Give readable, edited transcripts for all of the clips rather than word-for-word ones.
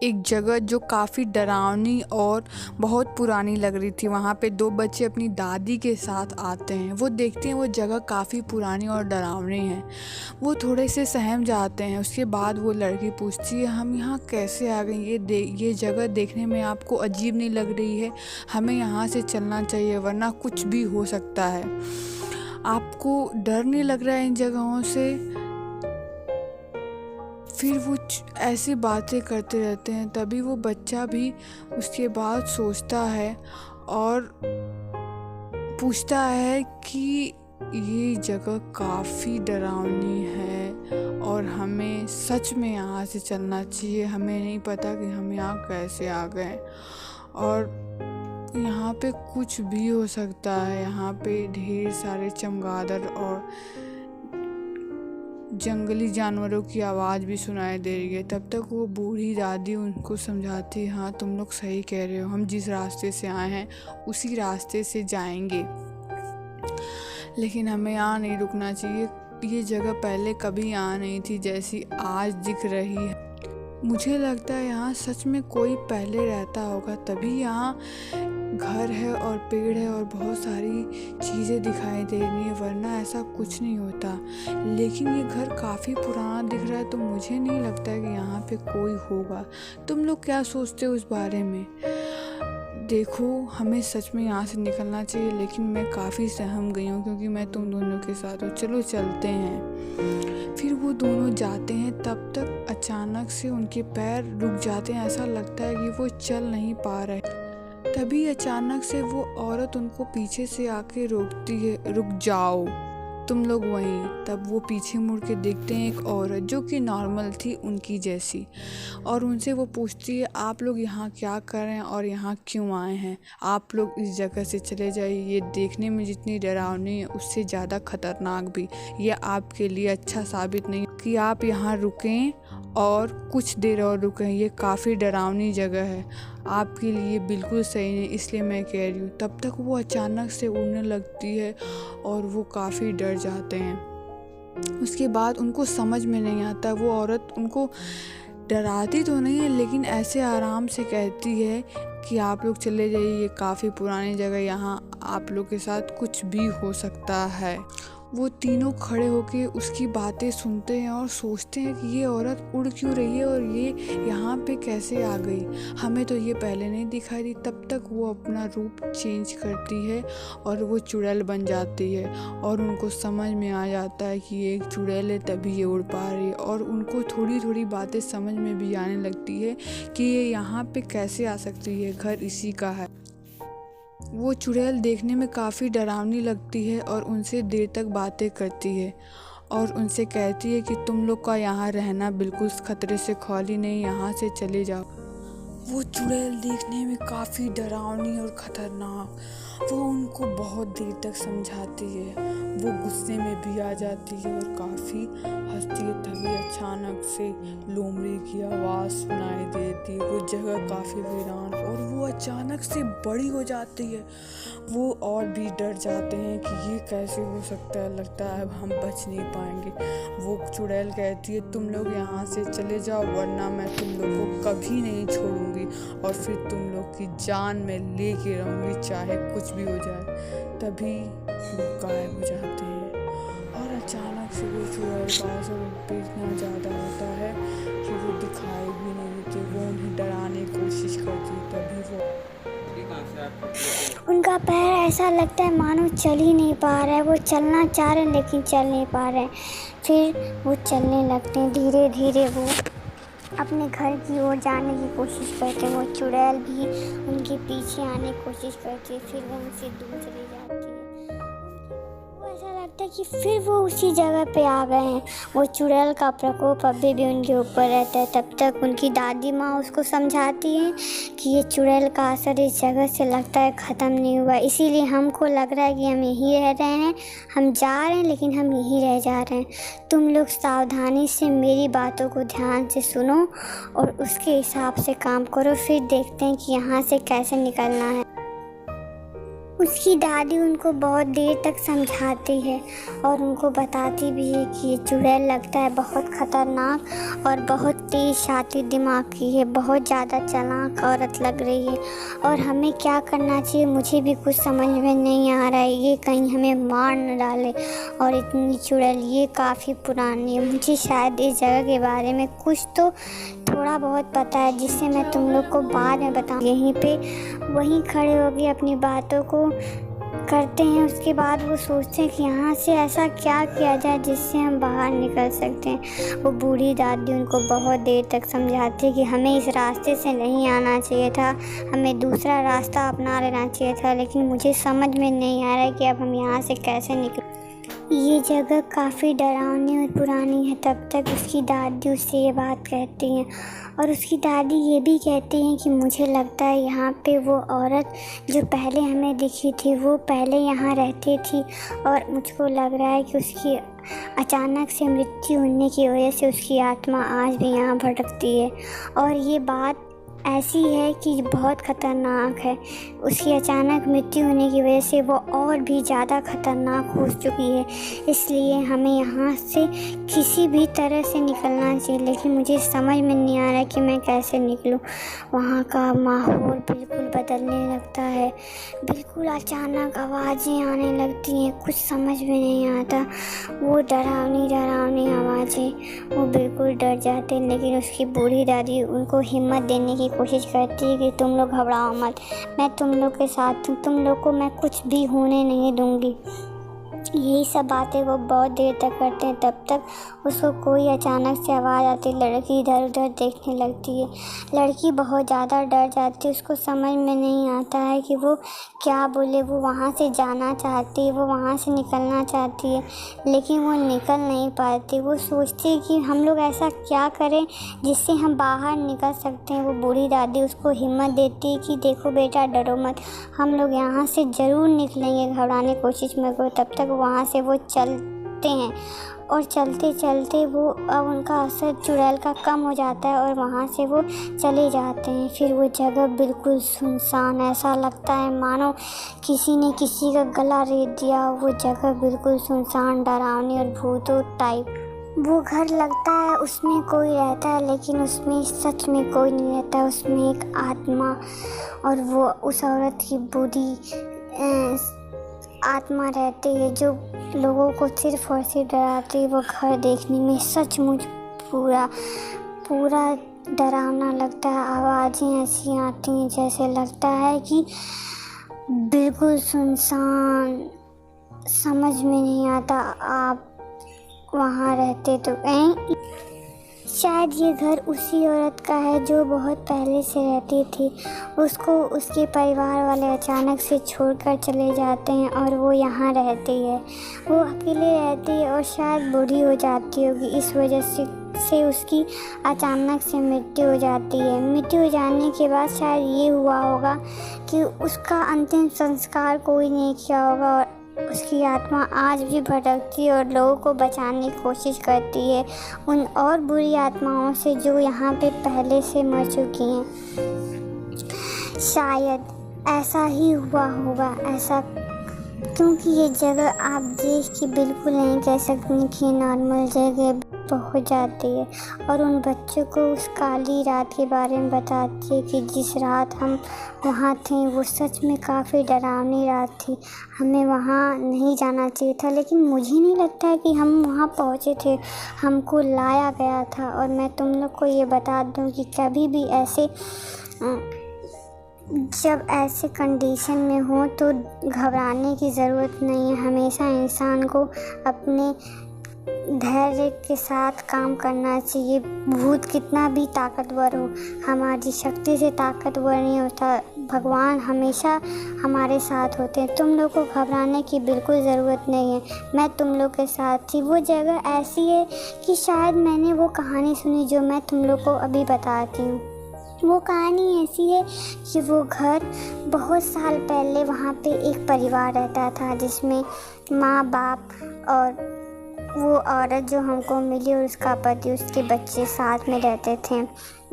एक जगह जो काफ़ी डरावनी और बहुत पुरानी लग रही थी। वहाँ पे 2 बच्चे अपनी दादी के साथ आते हैं। वो देखते हैं वो जगह काफ़ी पुरानी और डरावनी है। वो थोड़े से सहम जाते हैं। उसके बाद वो लड़की पूछती है, हम यहाँ कैसे आ गए? ये जगह देखने में आपको अजीब नहीं लग रही है? हमें यहाँ से चलना चाहिए वरना कुछ भी हो सकता है। आपको डर नहीं लग रहा है इन जगहों से? फिर वो ऐसी बातें करते रहते हैं। तभी वो बच्चा भी उसके बाद सोचता है और पूछता है कि ये जगह काफ़ी डरावनी है और हमें सच में यहाँ से चलना चाहिए। हमें नहीं पता कि हम यहाँ कैसे आ गए और यहाँ पे कुछ भी हो सकता है। यहाँ पे ढेर सारे चमगादड़ और जंगली जानवरों की आवाज़ भी सुनाई दे रही है। तब तक वो बूढ़ी दादी उनको समझाती, हाँ तुम लोग सही कह रहे हो, हम जिस रास्ते से आए हैं उसी रास्ते से जाएंगे, लेकिन हमें यहाँ नहीं रुकना चाहिए। ये जगह पहले कभी यहाँ नहीं थी जैसी आज दिख रही है। मुझे लगता है यहाँ सच में कोई पहले रहता होगा, तभी यहाँ घर है और पेड़ है और बहुत सारी चीज़ें दिखाई दे रही हैं, वरना ऐसा कुछ नहीं होता। लेकिन ये घर काफ़ी पुराना दिख रहा है तो मुझे नहीं लगता है कि यहाँ पे कोई होगा। तुम लोग क्या सोचते हो इस बारे में? देखो, हमें सच में यहाँ से निकलना चाहिए, लेकिन मैं काफ़ी सहम गई हूँ क्योंकि मैं तुम दोनों के साथ हूँ। चलो चलते हैं। फिर वो दोनों जाते हैं। तब तक अचानक से उनके पैर रुक जाते हैं। ऐसा लगता है कि वो चल नहीं पा रहे। तभी अचानक से वो औरत उनको पीछे से आके रोकती है, रुक जाओ तुम लोग वहीं। तब वो पीछे मुड़ के देखते हैं एक औरत जो कि नॉर्मल थी उनकी जैसी, और उनसे वो पूछती है, आप लोग यहाँ क्या कर रहे हैं और यहाँ क्यों आए हैं? आप लोग इस जगह से चले जाइए। ये देखने में जितनी डरावनी है उससे ज़्यादा खतरनाक भी। ये आपके लिए अच्छा साबित नहीं कि आप यहाँ रुकें और कुछ देर और रुकें। ये काफ़ी डरावनी जगह है, आपके लिए बिल्कुल सही नहीं, इसलिए मैं कह रही हूँ। तब तक वो अचानक से उड़ने लगती है और वो काफ़ी डर जाते हैं। उसके बाद उनको समझ में नहीं आता, वो औरत उनको डराती तो नहीं है लेकिन ऐसे आराम से कहती है कि आप लोग चले जाइए, ये काफ़ी पुरानी जगह, यहाँ आप लोग के साथ कुछ भी हो सकता है। वो तीनों खड़े होके उसकी बातें सुनते हैं और सोचते हैं कि ये औरत उड़ क्यों रही है और ये यहाँ पे कैसे आ गई, हमें तो ये पहले नहीं दिखाई दी। तब तक वो अपना रूप चेंज करती है और वो चुड़ैल बन जाती है और उनको समझ में आ जाता है कि ये एक चुड़ैल है, तभी ये उड़ पा रही है। और उनको थोड़ी थोड़ी बातें समझ में भी आने लगती है कि ये यहाँ पे कैसे आ सकती है, घर इसी का है। वो चुड़ैल देखने में काफ़ी डरावनी लगती है और उनसे देर तक बातें करती है और उनसे कहती है कि तुम लोग का यहाँ रहना बिल्कुल खतरे से खाली नहीं, यहाँ से चले जाओ। वो चुड़ैल देखने में काफ़ी डरावनी और ख़तरनाक, वो उनको बहुत देर तक समझाती है। वो गुस्से में भी आ जाती है और काफ़ी हंसती है। तभी अचानक से लोमड़ी की आवाज़ सुनाई देती है। वो जगह काफ़ी वीरान और वो अचानक से बड़ी हो जाती है। वो और भी डर जाते हैं कि ये कैसे हो सकता है, लगता है अब हम बच नहीं पाएंगे। वो चुड़ैल कहती है, तुम लोग यहाँ से चले जाओ वरना मैं तुम लोग को कभी नहीं छोड़ूंगी और फिर तुम लोग की जान में लेके रहूँगी, चाहे कुछ भी हो जाए। तभी वो गायब हो जाते हैं और अचानक से वो चुड़ैल का असर इतना ज़्यादा होता है कि वो दिखाई भी नहीं देते। वो उन्हें डराने की कोशिश करती, तभी वो उनका पैर ऐसा लगता है मानो चल ही नहीं पा रहा है। वो चलना चाह रहे हैं लेकिन चल नहीं पा रहे हैं। फिर वो चलने लगते हैं। धीरे धीरे वो अपने घर की ओर जाने की कोशिश करते हैं। वो चुड़ैल भी उनके पीछे आने की कोशिश करती है, फिर वो उनसे दूर चली जाती है। वो ऐसा लगता है कि फिर वो उसी जगह पे आ गए हैं। वो चुड़ैल का प्रकोप अभी भी उनके ऊपर रहता है। तब तक उनकी दादी माँ उसको समझाती हैं कि ये चुड़ैल का असर इस जगह से लगता है ख़त्म नहीं हुआ, इसीलिए हमको लग रहा है कि हम यहीं रह रहे हैं। हम जा रहे हैं लेकिन हम यहीं रह जा रहे हैं। तुम लोग सावधानी से मेरी बातों को ध्यान से सुनो और उसके हिसाब से काम करो, फिर देखते हैं कि यहाँ से कैसे निकलना है। उसकी दादी उनको बहुत देर तक समझाती है और उनको बताती भी है कि ये चुड़ैल लगता है बहुत ख़तरनाक और बहुत तेज़ शातिर दिमाग की है, बहुत ज़्यादा चालाक औरत लग रही है और हमें क्या करना चाहिए मुझे भी कुछ समझ में नहीं आ रहा है। ये कहीं हमें मार न डाले और इतनी चुड़ैल ये काफ़ी पुरानी है। मुझे शायद इस जगह के बारे में कुछ तो थोड़ा बहुत पता है जिससे मैं तुम लोग को बाद में बताऊँ। यहीं पे वहीं खड़े हो गए अपनी बातों को करते हैं। उसके बाद वो सोचते हैं कि यहाँ से ऐसा क्या किया जाए जिससे हम बाहर निकल सकते हैं। वो बूढ़ी दादी उनको बहुत देर तक समझाती है कि हमें इस रास्ते से नहीं आना चाहिए था, हमें दूसरा रास्ता अपना लेना चाहिए था, लेकिन मुझे समझ में नहीं आ रहा है कि अब हम यहाँ से कैसे निकलें। ये जगह काफ़ी डरावनी और पुरानी है। तब तक उसकी दादी उससे ये बात कहती हैं और उसकी दादी ये भी कहती हैं कि मुझे लगता है यहाँ पे वो औरत जो पहले हमें दिखी थी वो पहले यहाँ रहती थी और मुझको लग रहा है कि उसकी अचानक से मृत्यु होने की वजह से उसकी आत्मा आज भी यहाँ भटकती है और ये बात ऐसी है कि बहुत ख़तरनाक है। उसकी अचानक मृत्यु होने की वजह से वो और भी ज़्यादा ख़तरनाक हो चुकी है। इसलिए हमें यहाँ से किसी भी तरह से निकलना चाहिए, लेकिन मुझे समझ में नहीं आ रहा कि मैं कैसे निकलूँ। वहाँ का माहौल बिल्कुल बदलने लगता है, बिल्कुल अचानक आवाज़ें आने लगती हैं, कुछ समझ में नहीं आता। वो डरावनी आवाज़ें, वो बिल्कुल डर जाते हैं। लेकिन उसकी बूढ़ी दादी उनको हिम्मत देने की कोशिश करती है कि तुम लोग घबराओ मत, मैं तुम लोग के साथ हूँ, तुम लोग को मैं कुछ भी होने नहीं दूँगी। यही सब बातें वो बहुत देर तक करते हैं। तब तक उसको कोई अचानक से आवाज़ आती है। लड़की इधर उधर देखने लगती है। लड़की बहुत ज़्यादा डर जाती है, उसको समझ में नहीं आता है कि वो क्या बोले। वो वहाँ से जाना चाहती है, वो वहाँ से निकलना चाहती है, लेकिन वो निकल नहीं पाती। वो सोचती है कि हम लोग ऐसा क्या करें जिससे हम बाहर निकल सकते हैं। वो बूढ़ी दादी उसको हिम्मत देती है कि देखो बेटा डरो मत, हम लोग यहाँ से ज़रूर निकलेंगे, घबराने की कोशिश मत करो। तब तक वहाँ से वो चलते हैं और चलते चलते वो अब उनका असर चुड़ैल का कम हो जाता है और वहाँ से वो चले जाते हैं। फिर वो जगह बिल्कुल सुनसान, ऐसा लगता है मानो किसी ने किसी का गला रेत दिया। वो जगह बिल्कुल सुनसान, डरावनी और भूतों टाइप। वो घर लगता है उसमें कोई रहता है, लेकिन उसमें सच में कोई नहीं रहता। उसमें एक आत्मा और वो उस औरत की बूढ़ी आत्मा रहती है जो लोगों को सिर्फ और सिर्फ डराती है। वो घर देखने में सचमुच पूरा डरावना लगता है। आवाज़ें ऐसी आती हैं जैसे लगता है कि बिल्कुल सुनसान, समझ में नहीं आता आप वहाँ रहते तो शायद ये घर उसी औरत का है जो बहुत पहले से रहती थी। उसको उसके परिवार वाले अचानक से छोड़कर चले जाते हैं और वो यहाँ रहती है। वो अकेले रहती है और शायद बूढ़ी हो जाती होगी, इस वजह से उसकी अचानक से मृत्यु हो जाती है। मृत्यु हो जाने के बाद शायद ये हुआ होगा कि उसका अंतिम संस्कार कोई नहीं किया होगा और उसकी आत्मा आज भी भटकती है और लोगों को बचाने की कोशिश करती है उन और बुरी आत्माओं से जो यहाँ पे पहले से मर चुकी हैं। शायद ऐसा ही हुआ होगा, ऐसा क्योंकि ये जगह आप देख के बिल्कुल नहीं कह सकते कि नॉर्मल जगह पहुँच जाती है और उन बच्चों को उस काली रात के बारे में बताती है कि जिस रात हम वहाँ थे वो सच में काफ़ी डरावनी रात थी। हमें वहाँ नहीं जाना चाहिए था, लेकिन मुझे नहीं लगता है कि हम वहाँ पहुँचे थे, हमको लाया गया था। और मैं तुम लोग को ये बता दूँ कि कभी भी जब ऐसे कंडीशन में हो तो घबराने की ज़रूरत नहीं है। हमेशा इंसान को अपने धैर्य के साथ काम करना चाहिए। भूत कितना भी ताकतवर हो, हमारी शक्ति से ताकतवर नहीं होता। भगवान हमेशा हमारे साथ होते हैं। तुम लोग को घबराने की बिल्कुल ज़रूरत नहीं है, मैं तुम लोग के साथ थी। वो जगह ऐसी है कि शायद मैंने वो कहानी सुनी जो मैं तुम लोग को अभी बताती हूँ। वो कहानी ऐसी है कि वो घर बहुत साल पहले वहाँ पे एक परिवार रहता था जिसमें माँ बाप और वो औरत जो हमको मिली और उसका पति, उसके बच्चे साथ में रहते थे।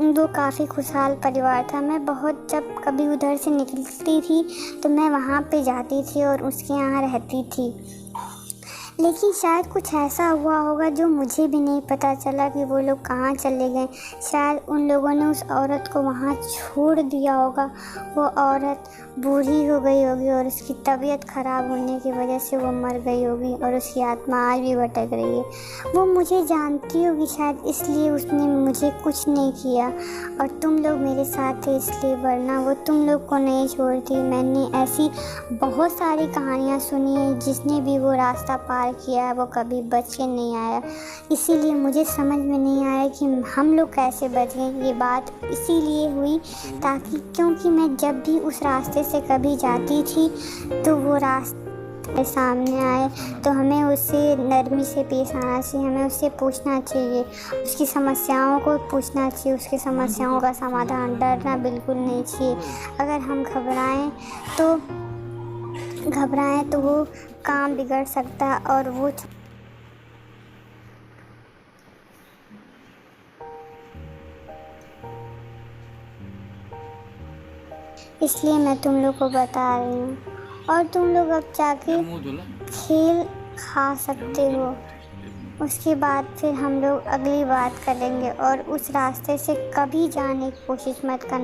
वो काफ़ी खुशहाल परिवार था। मैं बहुत जब कभी उधर से निकलती थी तो मैं वहाँ पे जाती थी और उसके यहाँ रहती थी। लेकिन शायद कुछ ऐसा हुआ होगा जो मुझे भी नहीं पता चला कि वो लोग कहाँ चले गए। शायद उन लोगों ने उस औरत को वहाँ छोड़ दिया होगा। वो औरत बूढ़ी हो गई होगी और उसकी तबीयत ख़राब होने की वजह से वो मर गई होगी और उसकी आत्मा आज भी भटक रही है। वो मुझे जानती होगी शायद, इसलिए उसने मुझे कुछ नहीं किया और तुम लोग मेरे साथ थे इसलिए, वरना वो तुम लोग को नहीं छोड़ती। मैंने ऐसी बहुत सारी कहानियाँ सुनी है, जिसने भी वो रास्ता पार किया है वो कभी बच के नहीं आया। इसीलिए मुझे समझ में नहीं आया कि हम लोग कैसे बच गए। ये बात इसीलिए हुई ताकि, क्योंकि मैं जब भी उस रास्ते से कभी जाती थी तो वो रास्ते सामने आए तो हमें उससे नरमी से पेश आना चाहिए। हमें उससे पूछना चाहिए, उसकी समस्याओं को पूछना चाहिए, उसकी समस्याओं का समाधान। डरना बिल्कुल नहीं चाहिए। अगर हम घबराएं तो वो काम बिगड़ सकता है और वो इसलिए मैं तुम लोग को बता रही हूँ। और तुम लोग अब जाके खेल खा सकते हो। उसके बाद फिर हम लोग अगली बात करेंगे। और उस रास्ते से कभी जाने की कोशिश मत करना।